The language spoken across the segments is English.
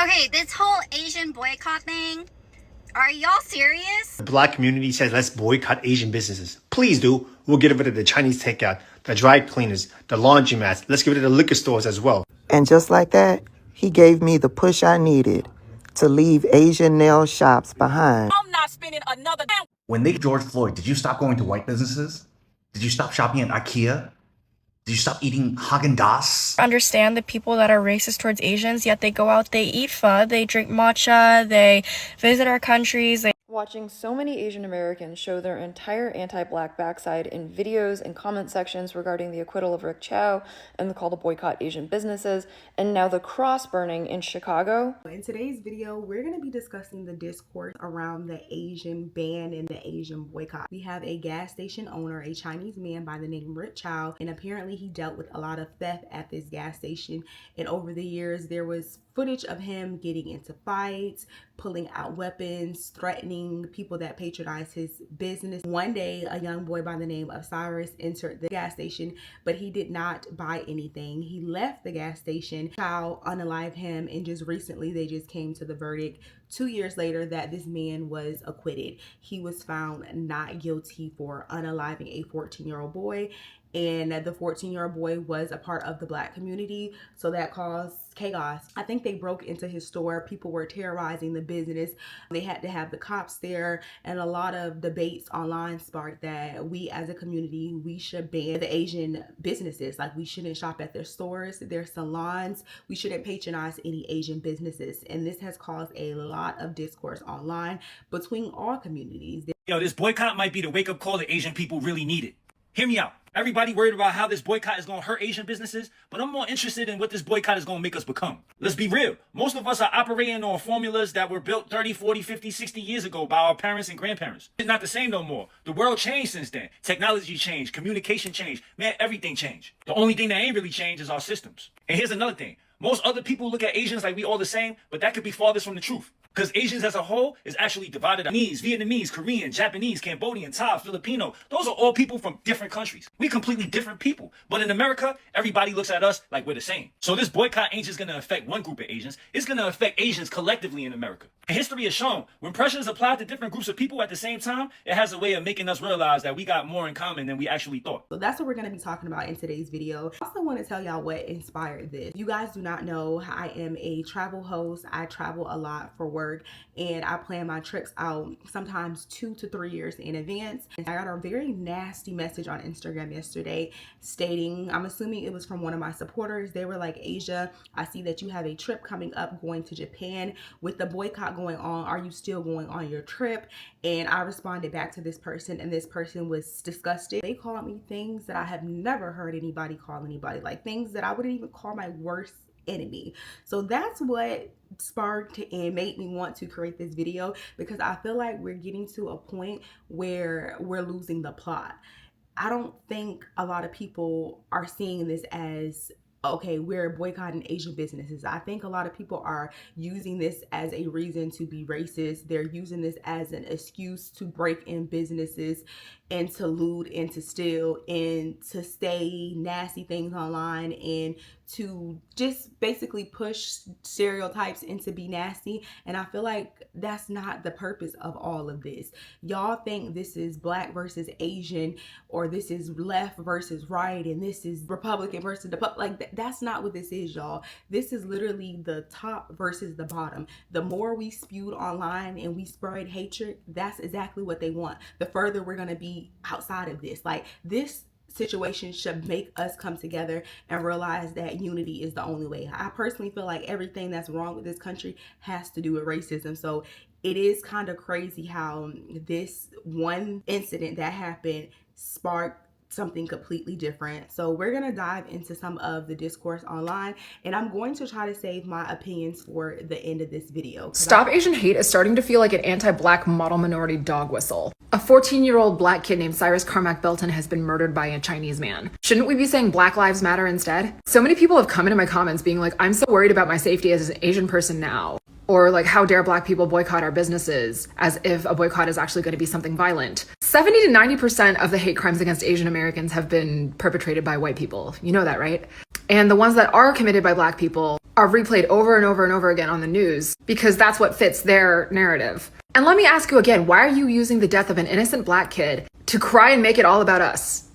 Okay, this whole Asian boycott thing, are y'all serious? The black community says let's boycott Asian businesses. Please do. We'll get rid of the Chinese takeout, the dry cleaners, the laundromats. Let's get rid of the liquor stores as well. And just like that, he gave me the push I needed to leave Asian nail shops behind. I'm not spending another damn. When they George Floyd, did you stop going to white businesses? Did you stop shopping at IKEA? Did you stop eating Haagen-Dazs? Understand the people that are racist towards Asians, yet they go out, they eat pho, they drink matcha, they visit our countries. Watching so many Asian Americans show their entire anti-black backside in videos and comment sections regarding the acquittal of Rick Chow and the call to boycott Asian businesses, and now the cross burning in Chicago. In today's video, we're going to be discussing the discourse around the Asian ban and the Asian boycott. We have a gas station owner, a Chinese man by the name Rick Chow, and apparently he dealt with a lot of theft at this gas station. And over the years, there was footage of him getting into fights, pulling out weapons, threatening people that patronize his business. One day, a young boy by the name of Cyrus entered the gas station, but he did not buy anything. He left the gas station. Chow unalived him, and just recently they just came to the verdict 2 years later that this man was acquitted. He was found not guilty for unaliving a 14-year-old boy, and the 14-year-old boy was a part of the black community, so that caused chaos. I think they broke into his store. People were terrorizing the business. They had to have the cops there, and a lot of debates online sparked that we as a community, we should ban the Asian businesses. Like, we shouldn't shop at their stores, their salons. We shouldn't patronize any Asian businesses. And this has caused a lot of discourse online between all communities. Yo, this boycott might be the wake-up call that Asian people really needed. Hear me out. Everybody worried about how this boycott is going to hurt Asian businesses, but I'm more interested in what this boycott is going to make us become. Let's be real. Most of us are operating on formulas that were built 30, 40, 50, 60 years ago by our parents and grandparents. It's not the same no more. The world changed since then. Technology changed. Communication changed. Man, everything changed. The only thing that ain't really changed is our systems. And here's another thing. Most other people look at Asians like we all the same, but that could be farthest from the truth. Because Asians as a whole is actually divided up. Chinese, Vietnamese, Korean, Japanese, Cambodian, Thai, Filipino. Those are all people from different countries. We're completely different people. But in America, everybody looks at us like we're the same. So this boycott ain't just going to affect one group of Asians. It's going to affect Asians collectively in America. And history has shown when pressure is applied to different groups of people at the same time, it has a way of making us realize that we got more in common than we actually thought. So that's what we're going to be talking about in today's video. I also want to tell y'all what inspired this. You guys do not know, I am a travel host. I travel a lot for work, and I plan my trips out sometimes 2 to 3 years in advance. And I got a very nasty message on Instagram yesterday stating, I'm assuming it was from one of my supporters. They were like, Asia, I see that you have a trip coming up going to Japan. With the boycott going on, are you still going on your trip? And I responded back to this person, and this person was disgusted. They called me things that I have never heard anybody call anybody, like things that I wouldn't even call my worst enemy. So that's what sparked and made me want to create this video, because I feel like we're getting to a point where we're losing the plot. I don't think a lot of people are seeing this as, okay, we're boycotting Asian businesses. I think a lot of people are using this as a reason to be racist. They're using this as an excuse to break in businesses and to loot and to steal and to say nasty things online and to just basically push stereotypes and to be nasty. And I feel like that's not the purpose of all of this. Y'all think this is black versus Asian, or this is left versus right, and this is Republican versus the like. That's not what this is, y'all. This is literally the top versus the bottom. The more we spewed online and we spread hatred, that's exactly what they want. The further we're gonna be outside of this. Like, this situation should make us come together and realize that unity is the only way. I personally feel like everything that's wrong with this country has to do with racism. So it is kind of crazy how this one incident that happened sparked something completely different. So we're gonna dive into some of the discourse online, and I'm going to try to save my opinions for the end of this video. Stop Asian hate is starting to feel like an anti-black model minority dog whistle. A 14-year-old black kid named Cyrus Carmack-Belton has been murdered by a Chinese man. Shouldn't we be saying Black Lives Matter instead? So many people have come into my comments being like, I'm so worried about my safety as an Asian person now. Or like, how dare black people boycott our businesses, as if a boycott is actually going to be something violent. 70 to 90% of the hate crimes against Asian Americans have been perpetrated by white people. You know that, right? And the ones that are committed by Black people are replayed over and over and over again on the news because that's what fits their narrative. And let me ask you again, why are you using the death of an innocent Black kid to cry and make it all about us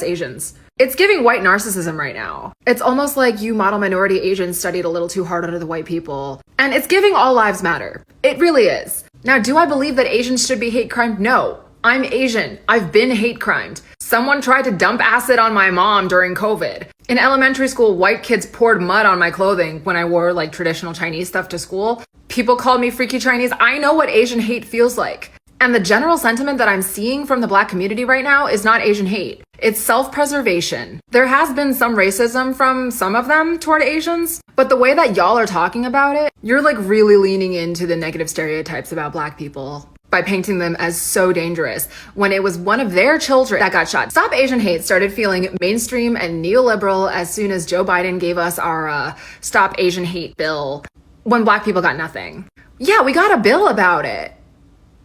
Asians? It's giving white narcissism right now. It's almost like you model minority Asians studied a little too hard under the white people. And it's giving all lives matter. It really is. Now, do I believe that Asians should be hate crimed? No. I'm Asian. I've been hate crimed. Someone tried to dump acid on my mom during COVID. In elementary school, white kids poured mud on my clothing when I wore like traditional Chinese stuff to school. People called me freaky Chinese. I know what Asian hate feels like. And the general sentiment that I'm seeing from the Black community right now is not Asian hate. It's self-preservation. There has been some racism from some of them toward Asians, but the way that y'all are talking about it, you're like really leaning into the negative stereotypes about Black people by painting them as so dangerous when it was one of their children that got shot. Stop Asian Hate started feeling mainstream and neoliberal as soon as Joe Biden gave us our Stop Asian Hate bill when Black people got nothing. Yeah, we got a bill about it.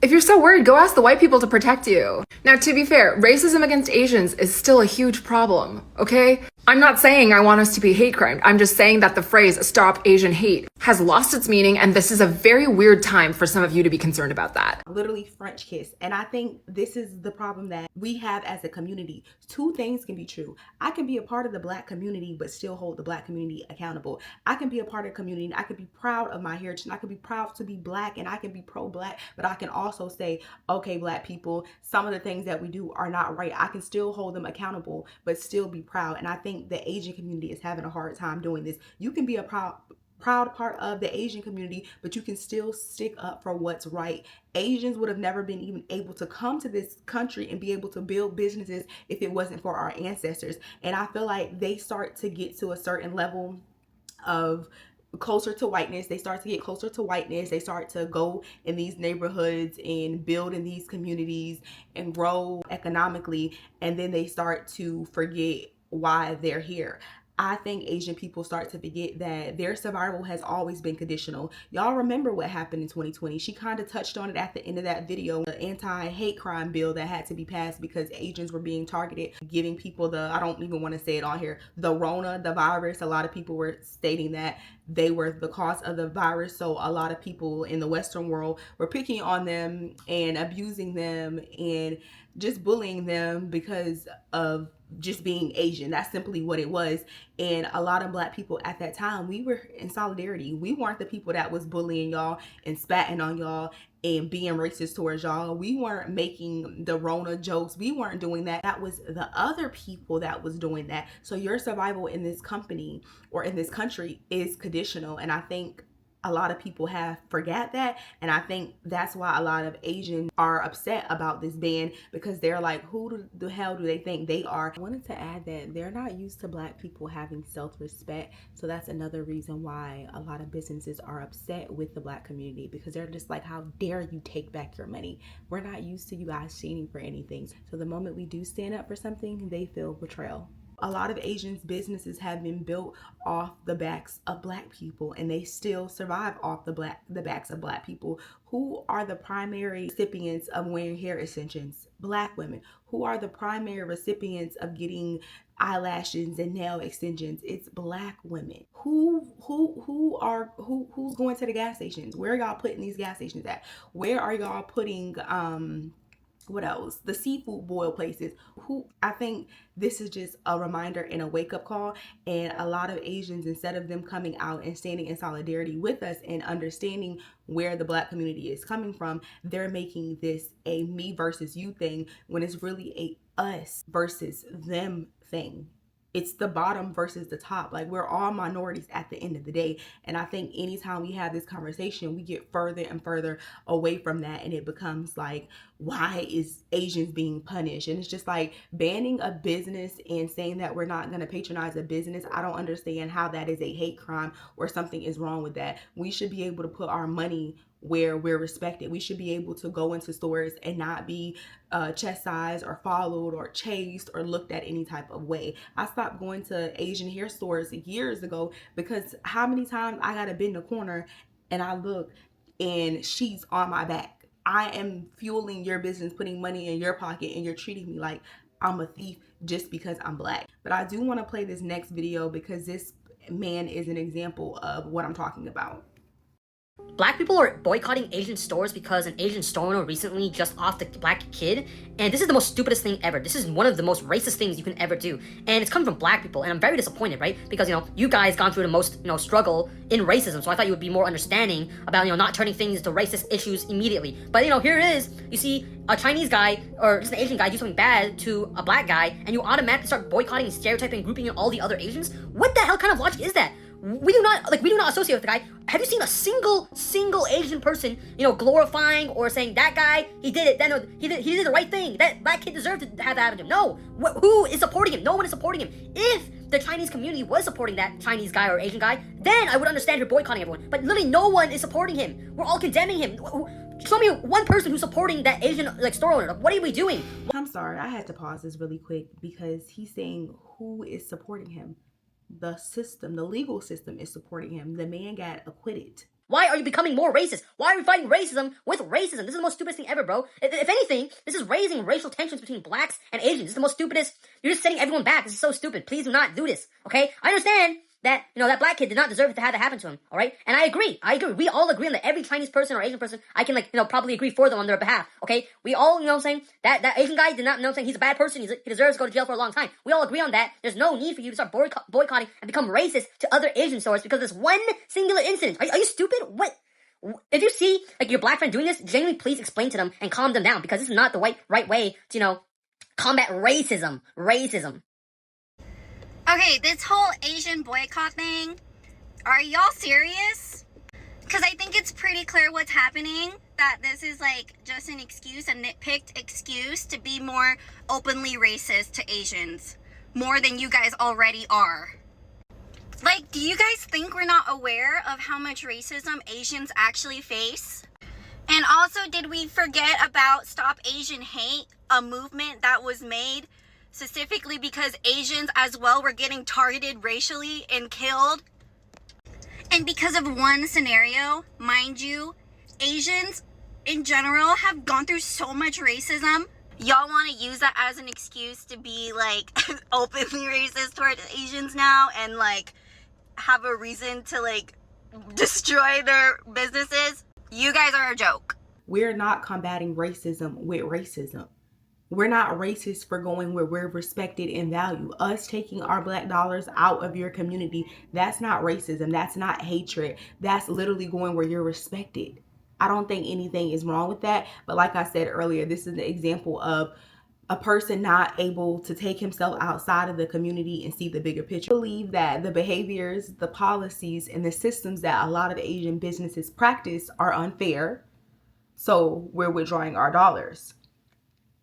If you're so worried, go ask the white people to protect you. Now, to be fair, racism against Asians is still a huge problem, okay? I'm not saying I want us to be hate crimed. I'm just saying that the phrase Stop Asian Hate has lost its meaning, and this is a very weird time for some of you to be concerned about that. Literally French kiss. And I think this is the problem that we have as a community. Two things can be true. I can be a part of the Black community, but still hold the Black community accountable. I can be a part of the community and I can be proud of my heritage and I can be proud to be Black and I can be pro-Black, but I can also say, okay, Black people, some of the things that we do are not right. I can still hold them accountable, but still be proud. And I think the Asian community is having a hard time doing this. You can be a proud part of the Asian community, but you can still stick up for what's right. Asians would have never been even able to come to this country and be able to build businesses if it wasn't for our ancestors. And I feel like they start to get to a certain level of closer to whiteness. They start to get closer to whiteness. They start to go in these neighborhoods and build in these communities and grow economically. And then they start to forget why they're here. I think Asian people start to forget that their survival has always been conditional. Y'all remember what happened in 2020. She kind of touched on it at the end of that video, the anti-hate crime bill that had to be passed because Asians were being targeted, giving people the, I don't even want to say it on here, the Rona, the virus. A lot of people were stating that they were the cause of the virus. So a lot of people in the Western world were picking on them and abusing them and just bullying them because of just being Asian. That's simply what it was. And a lot of Black people at that time, we were in solidarity. We weren't the people that was bullying y'all and spatting on y'all and being racist towards y'all. We weren't making the Rona jokes. We weren't doing that. That was the other people that was doing that. So your survival in this company or in this country is conditional. And I think a lot of people have forgot that, and I think that's why a lot of Asians are upset about this ban, because they're like, who the hell do they think they are? I wanted to add that they're not used to Black people having self-respect, so that's another reason why a lot of businesses are upset with the Black community, because they're just like, how dare you take back your money? We're not used to you guys standing for anything. So the moment we do stand up for something, they feel betrayal. A lot of Asians' businesses have been built off the backs of Black people, and they still survive off the backs of Black people. Who are the primary recipients of wearing hair extensions? Black women. Who are the primary recipients of getting eyelashes and nail extensions? It's Black women. Who's going to the gas stations? Where are y'all putting these gas stations at? Where are y'all putting what else? The seafood boil places. I think this is just a reminder and a wake-up call. And a lot of Asians, instead of them coming out and standing in solidarity with us and understanding where the Black community is coming from, they're making this a me versus you thing when it's really a us versus them thing. It's the bottom versus the top. Like, we're all minorities at the end of the day. And I think anytime we have this conversation, we get further and further away from that. And it becomes like, why is Asians being punished? And it's just like banning a business and saying that we're not going to patronize a business. I don't understand how that is a hate crime or something is wrong with that. We should be able to put our money where we're respected. We should be able to go into stores and not be chastised or followed or chased or looked at any type of way. I stopped going to Asian hair stores years ago because how many times I gotta bend the corner and I look and she's on my back. I am fueling your business, putting money in your pocket, and you're treating me like I'm a thief just because I'm black. But I do want to play this next video because this man is an example of what I'm talking about. Black people are boycotting Asian stores because an Asian store owner recently just offed a black kid, and this is the most stupidest thing ever. This is one of the most racist things you can ever do, and it's coming from black people, and I'm very disappointed, right? Because, you guys gone through the most, struggle in racism, so I thought you would be more understanding about, not turning things into racist issues immediately. But, here it is. You see a Chinese guy or just an Asian guy do something bad to a black guy, and you automatically start boycotting and stereotyping and grouping in all the other Asians? What the hell kind of logic is that? We do not associate with the guy. Have you seen a single Asian person, glorifying or saying that guy, he did it, he did the right thing, that black kid deserved to have that happen to him? No. Who is supporting him? No one is supporting him. If the Chinese community was supporting that Chinese guy or Asian guy, then I would understand you're boycotting everyone. But literally no one is supporting him. We're all condemning him. Show me one person who's supporting that Asian store owner. What are we doing? I'm sorry, I had to pause this really quick because he's saying who is supporting him. The system, the legal system is supporting him. The man got acquitted. Why are you becoming more racist? Why are we fighting racism with racism? This is the most stupidest thing ever, bro. If anything, this is raising racial tensions between blacks and Asians. This is the most stupidest. You're just setting everyone back. This is so stupid. Please do not do this, okay? I understand that, that black kid did not deserve to have that happen to him, all right? And I agree. We all agree on that. Every Chinese person or Asian person, I can, probably agree for them on their behalf, okay? We all, that Asian guy did not, he's a bad person. He deserves to go to jail for a long time. We all agree on that. There's no need for you to start boycotting and become racist to other Asian stores because of this one singular incident. Are you stupid? What? If you see, your black friend doing this, genuinely please explain to them and calm them down because this is not the right way to, combat racism. Okay, this whole Asian boycott thing, are y'all serious? Because I think it's pretty clear what's happening, that this is just an excuse, a nitpicked excuse to be more openly racist to Asians, more than you guys already are. Do you guys think we're not aware of how much racism Asians actually face? And also, did we forget about Stop Asian Hate, a movement that was made specifically because Asians as well were getting targeted racially and killed? And because of one scenario, mind you, Asians in general have gone through so much racism. Y'all want to use that as an excuse to be openly racist towards Asians now and have a reason to destroy their businesses? You guys are a joke. We're not combating racism with racism. We're not racist for going where we're respected and valued. Us taking our black dollars out of your community, that's not racism. That's not hatred. That's literally going where you're respected. I don't think anything is wrong with that. But like I said earlier, this is an example of a person not able to take himself outside of the community and see the bigger picture. I believe that the behaviors, the policies, and the systems that a lot of Asian businesses practice are unfair. So we're withdrawing our dollars.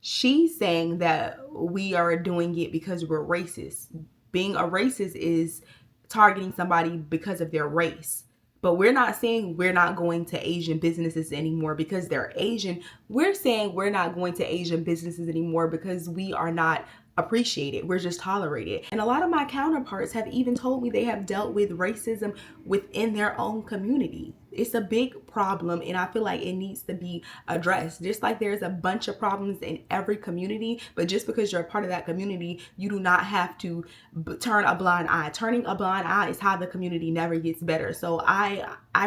She's saying that we are doing it because we're racist. Being a racist is targeting somebody because of their race. But we're not saying we're not going to Asian businesses anymore because they're Asian. We're saying we're not going to Asian businesses anymore because we are not appreciated. We're just tolerated. And a lot of my counterparts have even told me they have dealt with racism within their own community. It's a big problem, and I feel like it needs to be addressed. Just like there's a bunch of problems in every community, but just because you're a part of that community, you do not have to turn a blind eye. Turning a blind eye is how the community never gets better. So I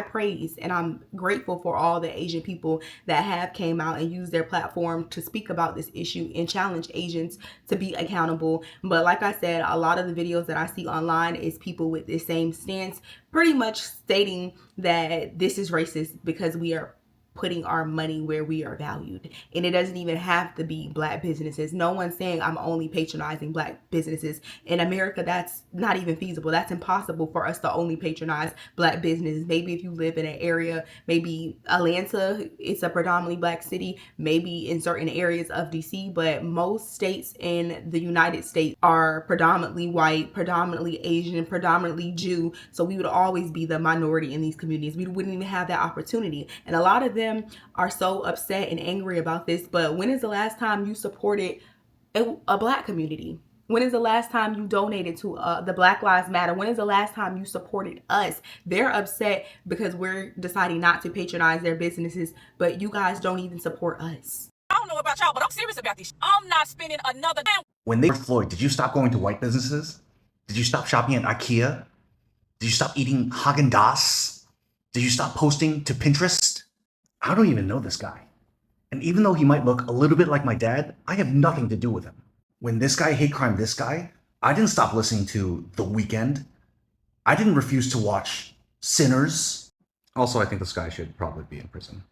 praise and I'm grateful for all the Asian people that have came out and used their platform to speak about this issue and challenge Asians to be accountable. But like I said, a lot of the videos that I see online is people with the same stance, pretty much stating that this is racist because we are putting our money where we are valued. And it doesn't even have to be black businesses. No one's saying I'm only patronizing black businesses. In America, that's not even feasible. That's impossible for us to only patronize black businesses. Maybe if you live in an area, maybe Atlanta, it's a predominantly black city, maybe in certain areas of DC, but most states in the United States are predominantly white, predominantly Asian, predominantly Jew. So we would always be the minority in these communities. We wouldn't even have that opportunity. And a lot of them are so upset and angry about this. But when is the last time you supported a black community? When is the last time you donated to the Black Lives Matter? When is the last time you supported us? They're upset because we're deciding not to patronize their businesses, but you guys don't even support us. I don't know about y'all, but I'm serious about this. I'm not spending another damn When they were Floyd, did you stop going to white businesses? Did you stop shopping at IKEA? Did you stop eating Haagen-Dazs? Did you stop posting to Pinterest? I don't even know this guy. And even though he might look a little bit like my dad, I have nothing to do with him. When this guy hate crime this guy, I didn't stop listening to The Weeknd. I didn't refuse to watch Sinners. Also, I think this guy should probably be in prison.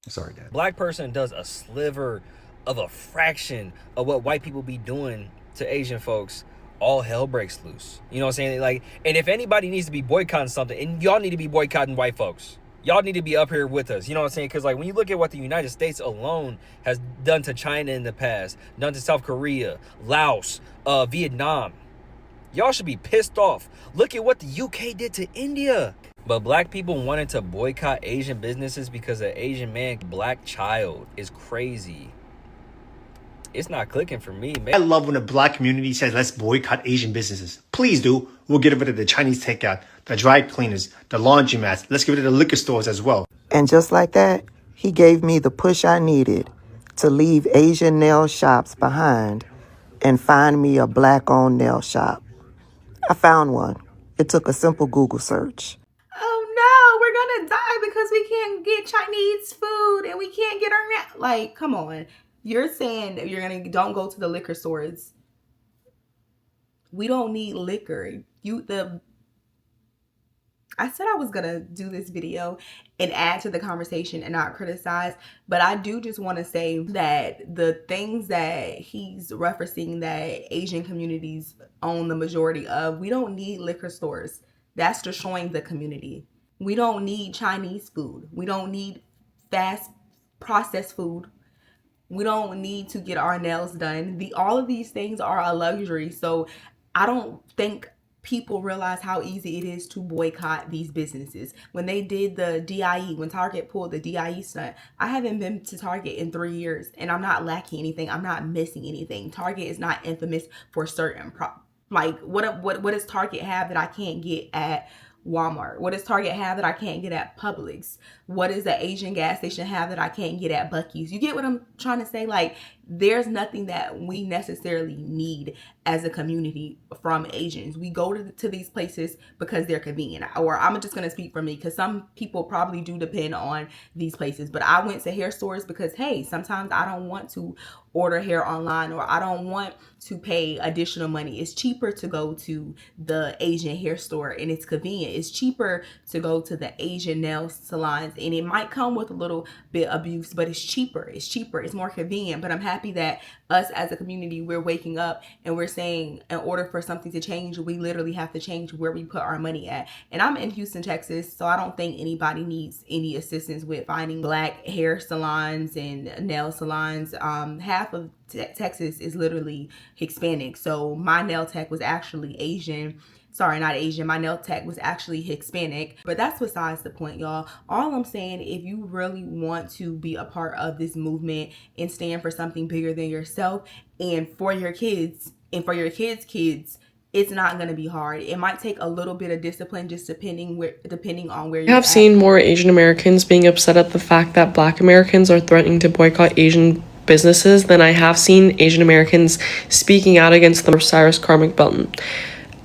Sorry, Dad. Black person does a sliver of a fraction of what white people be doing to Asian folks, all hell breaks loose. You know what I'm saying? Like, and if anybody needs to be boycotting something, and y'all need to be boycotting white folks. Y'all need to be up here with us. You know what I'm saying? Because, like, when you look at what the United States alone has done to China in the past, done to South Korea, Laos, Vietnam, y'all should be pissed off. Look at what the UK did to India. But black people wanted to boycott Asian businesses because an Asian man, black child, is crazy. It's not clicking for me, man. I love when the black community says, let's boycott Asian businesses. Please do. We'll get rid of the Chinese takeout, the dry cleaners, the laundromats. Let's get rid of the liquor stores as well. And just like that, he gave me the push I needed to leave Asian nail shops behind and find me a black-owned nail shop. I found one. It took a simple Google search. Oh no, we're gonna die because we can't get Chinese food and we can't get our like, come on. You're saying that don't go to the liquor stores. We don't need liquor. I said I was gonna do this video and add to the conversation and not criticize, but I do just want to say that the things that he's referencing that Asian communities own the majority of, we don't need liquor stores. That's destroying the community. We don't need Chinese food. We don't need fast processed food. We don't need to get our nails done. All of these things are a luxury. So I don't think people realize how easy it is to boycott these businesses. When they did the DIE, when Target pulled the DIE stunt, I haven't been to Target in 3 years and I'm not lacking anything. I'm not missing anything. Target is not infamous for certain what does Target have that I can't get at Walmart? What does Target have that I can't get at Publix? What does the Asian gas station have that I can't get at Buc-ee's? You get what I'm trying to say? Like, there's nothing that we necessarily need as a community from Asians. We go to these places because they're convenient. Or I'm just going to speak for me, because some people probably do depend on these places. But I went to hair stores because, hey, sometimes I don't want to order hair online, or I don't want to pay additional money. It's cheaper to go to the Asian hair store and it's convenient. It's cheaper to go to the Asian nail salons, and it might come with a little bit of abuse, but it's cheaper. It's cheaper. It's more convenient. But I'm happy that us as a community, we're waking up and we're saying, in order for something to change, we literally have to change where we put our money at. And I'm in Houston, Texas, so I don't think anybody needs any assistance with finding black hair salons and nail salons. Half of Texas is literally Hispanic. So my nail tech was actually Asian. Sorry, not Asian. My nail tech was actually Hispanic. But that's besides the point, y'all. All I'm saying, if you really want to be a part of this movement and stand for something bigger than yourself and for your kids and for your kids' kids, it's not going to be hard. It might take a little bit of discipline, just depending on where you're at. I have seen more Asian Americans being upset at the fact that Black Americans are threatening to boycott Asian businesses than I have seen Asian Americans speaking out against the Cyrus Carmack-Belton,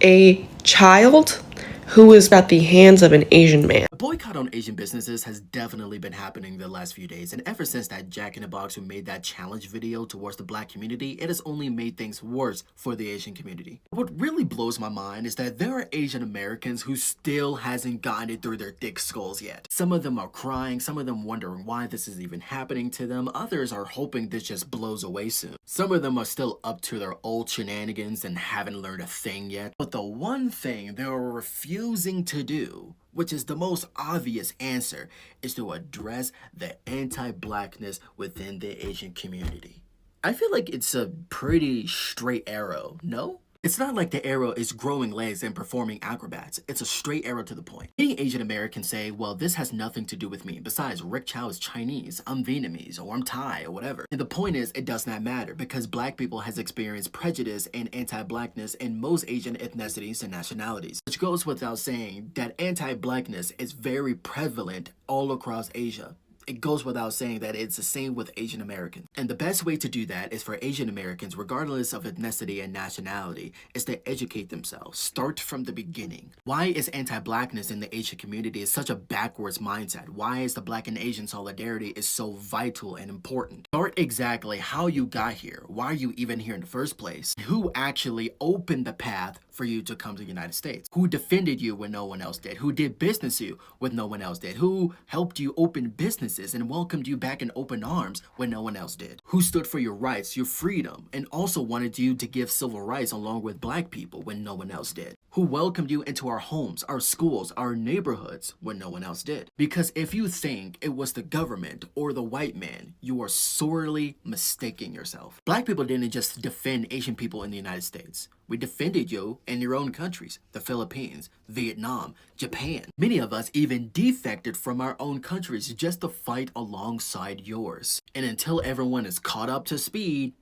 a child who is at the hands of an Asian man. The boycott on Asian businesses has definitely been happening the last few days, and ever since that Jack in the Box who made that challenge video towards the black community, it has only made things worse for the Asian community. What really blows my mind is that there are Asian Americans who still hasn't gotten it through their thick skulls yet. Some of them are crying, some of them wondering why this is even happening to them, others are hoping this just blows away soon. Some of them are still up to their old shenanigans and haven't learned a thing yet, but the one thing they are refusing to do, which is the most obvious answer, is to address the anti-blackness within the Asian community. I feel like it's a pretty straight arrow, no? It's not like the arrow is growing legs and performing acrobats. It's a straight arrow to the point. Many Asian Americans say, well, this has nothing to do with me. Besides, Rick Chow is Chinese, I'm Vietnamese, or I'm Thai, or whatever. And the point is, it does not matter, because black people has experienced prejudice and anti-blackness in most Asian ethnicities and nationalities. Which goes without saying that anti-blackness is very prevalent all across Asia. It goes without saying that it's the same with Asian Americans. And the best way to do that is for Asian Americans, regardless of ethnicity and nationality, is to educate themselves. Start from the beginning. Why is anti-blackness in the Asian community is such a backwards mindset? Why is the Black and Asian solidarity is so vital and important? Start exactly how you got here. Why are you even here in the first place? Who actually opened the path for you to come to the United States? Who defended you when no one else did? Who did business you when no one else did? Who helped you open businesses and welcomed you back in open arms when no one else did? Who stood for your rights, your freedom, and also wanted you to give civil rights along with Black people when no one else did? Who welcomed you into our homes, our schools, our neighborhoods when no one else did? Because if you think it was the government or the white man, you are sorely mistaking yourself. Black people didn't just defend Asian people in the United States. We defended you in your own countries, the Philippines, Vietnam, Japan. Many of us even defected from our own countries just to fight alongside yours. And until everyone is caught up to speed,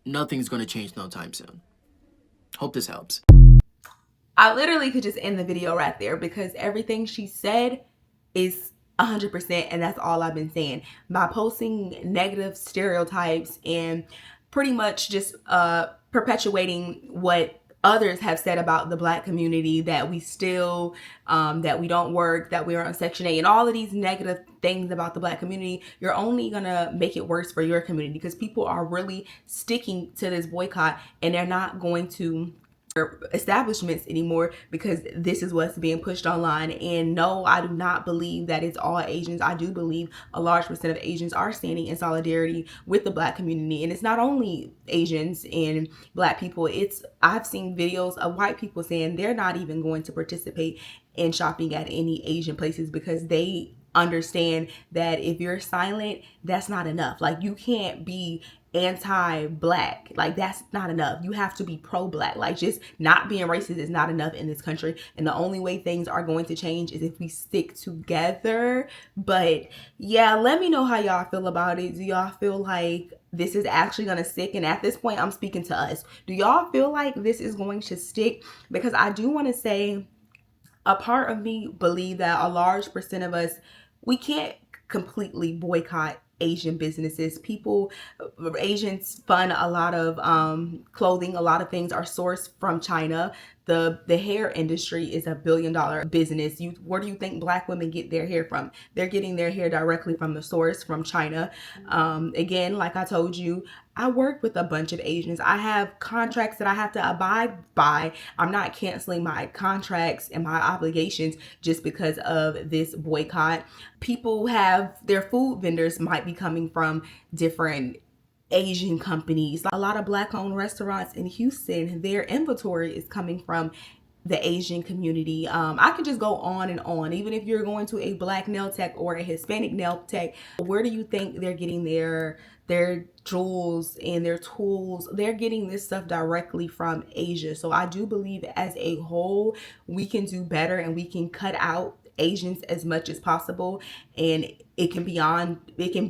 nothing's going to change no time soon. Hope this helps. I literally could just end the video right there because everything she said is 100%, and that's all I've been saying. By posting negative stereotypes and pretty much just perpetuating what others have said about the Black community, that we still, that we don't work, that we're on Section 8, and all of these negative things about the Black community, you're only gonna make it worse for your community because people are really sticking to this boycott and they're not going to establishments anymore because this is what's being pushed online. And no, I do not believe that it's all Asians. I do believe a large percent of Asians are standing in solidarity with the Black community, and it's not only Asians and Black people. I've seen videos of white people saying they're not even going to participate in shopping at any Asian places because they understand that if you're silent, that's not enough. Like, you can't be anti-Black, like that's not enough. You have to be pro-Black. Like, just not being racist is not enough in this country, and the only way things are going to change is if we stick together. But yeah, let me know how y'all feel about it. Do y'all feel like this is actually gonna stick? And at this point, I'm speaking to us. Do y'all feel like this is going to stick? Because I do want to say, a part of me believe that a large percent of us, we can't completely boycott Asian businesses. Asians fund a lot of clothing. A lot of things are sourced from China. The hair industry is $1 billion business. Where do you think Black women get their hair from? They're getting their hair directly from the source, from China. Again, like I told you, I work with a bunch of Asians. I have contracts that I have to abide by. I'm not canceling my contracts and my obligations just because of this boycott. People have their food vendors might be coming from different Asian companies. A lot of Black owned restaurants in Houston, their inventory is coming from the Asian community. I could just go on and on. Even if you're going to a Black nail tech or a Hispanic nail tech, where do you think they're getting their jewels and their tools? They're getting this stuff directly from Asia. So I do believe as a whole, we can do better and we can cut out Asians as much as possible, and it can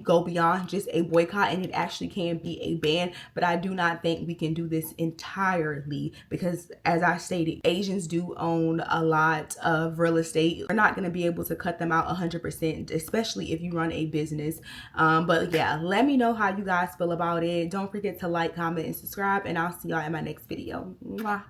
go beyond just a boycott, and it actually can be a ban. But I do not think we can do this entirely because, as I stated, Asians do own a lot of real estate. We're not going to be able to cut them out 100%, especially if you run a business. But yeah, let me know how you guys feel about it. Don't forget to like, comment, and subscribe, and I'll see y'all in my next video. Mwah.